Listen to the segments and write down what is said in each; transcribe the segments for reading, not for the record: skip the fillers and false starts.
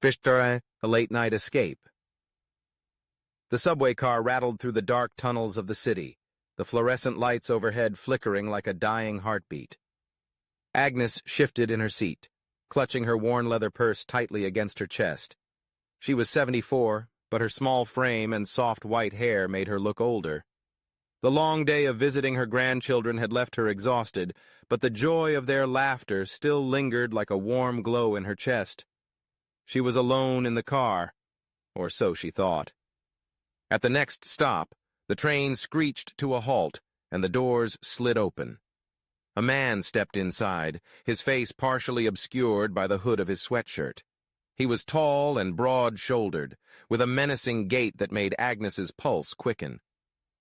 A late-night escape. The subway car rattled through the dark tunnels of the city, the fluorescent lights overhead flickering like a dying heartbeat. Agnes shifted in her seat, clutching her worn leather purse tightly against her chest. She was 74, but her small frame and soft white hair made her look older. The long day of visiting her grandchildren had left her exhausted, but the joy of their laughter still lingered like a warm glow in her chest. She was alone in the car, or so she thought. At the next stop, the train screeched to a halt, and the doors slid open. A man stepped inside, his face partially obscured by the hood of his sweatshirt. He was tall and broad-shouldered, with a menacing gait that made Agnes's pulse quicken.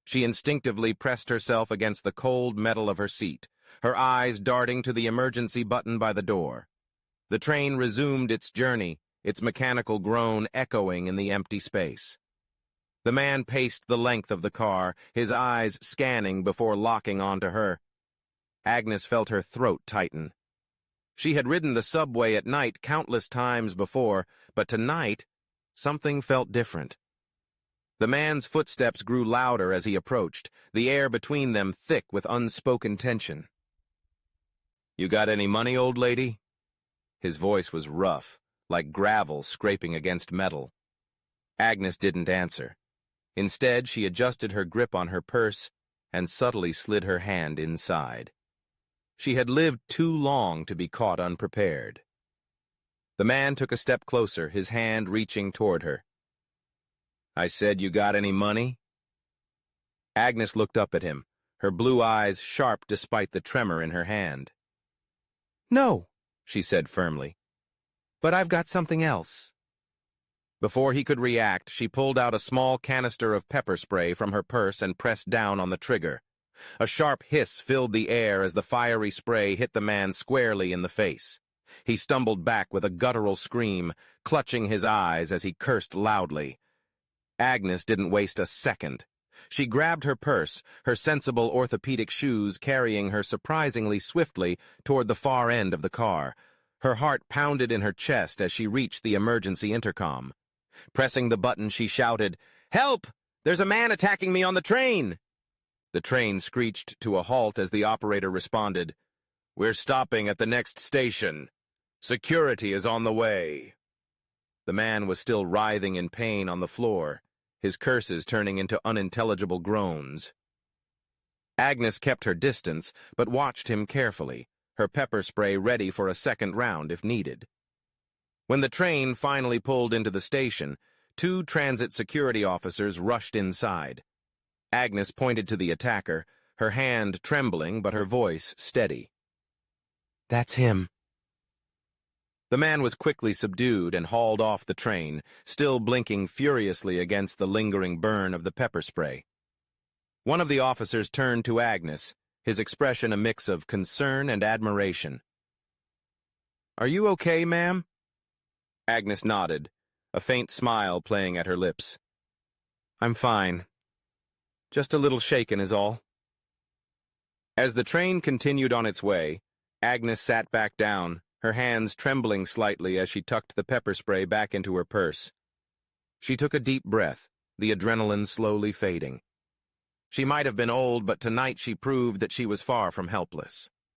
She instinctively pressed herself against the cold metal of her seat, her eyes darting to the emergency button by the door. The train resumed its journey, its mechanical groan echoing in the empty space. The man paced the length of the car, his eyes scanning before locking onto her. Agnes felt her throat tighten. She had ridden the subway at night countless times before, but tonight, something felt different. The man's footsteps grew louder as he approached, the air between them thick with unspoken tension. "You got any money, old lady?" His voice was rough, like gravel scraping against metal. Agnes didn't answer. Instead, she adjusted her grip on her purse and subtly slid her hand inside. She had lived too long to be caught unprepared. The man took a step closer, his hand reaching toward her. "I said, you got any money?" Agnes looked up at him, her blue eyes sharp despite the tremor in her hand. "No," she said firmly, "but I've got something else." Before he could react, she pulled out a small canister of pepper spray from her purse and pressed down on the trigger. A sharp hiss filled the air as the fiery spray hit the man squarely in the face. He stumbled back with a guttural scream, clutching his eyes as he cursed loudly. Agnes didn't waste a second. She grabbed her purse, her sensible orthopedic shoes carrying her surprisingly swiftly toward the far end of the car. Her heart pounded in her chest as she reached the emergency intercom. Pressing the button, she shouted, "Help! There's a man attacking me on the train!" The train screeched to a halt as the operator responded, "We're stopping at the next station. Security is on the way." The man was still writhing in pain on the floor, his curses turning into unintelligible groans. Agnes kept her distance, but watched him carefully, her pepper spray ready for a second round if needed. When the train finally pulled into the station, 2 transit security officers rushed inside. Agnes pointed to the attacker, her hand trembling but her voice steady. "That's him." The man was quickly subdued and hauled off the train, still blinking furiously against the lingering burn of the pepper spray. One of the officers turned to Agnes, his expression a mix of concern and admiration. "Are you okay, ma'am?" Agnes nodded, a faint smile playing at her lips. "I'm fine. Just a little shaken is all." As the train continued on its way, Agnes sat back down, her hands trembling slightly as she tucked the pepper spray back into her purse. She took a deep breath, the adrenaline slowly fading. She might have been old, but tonight she proved that she was far from helpless.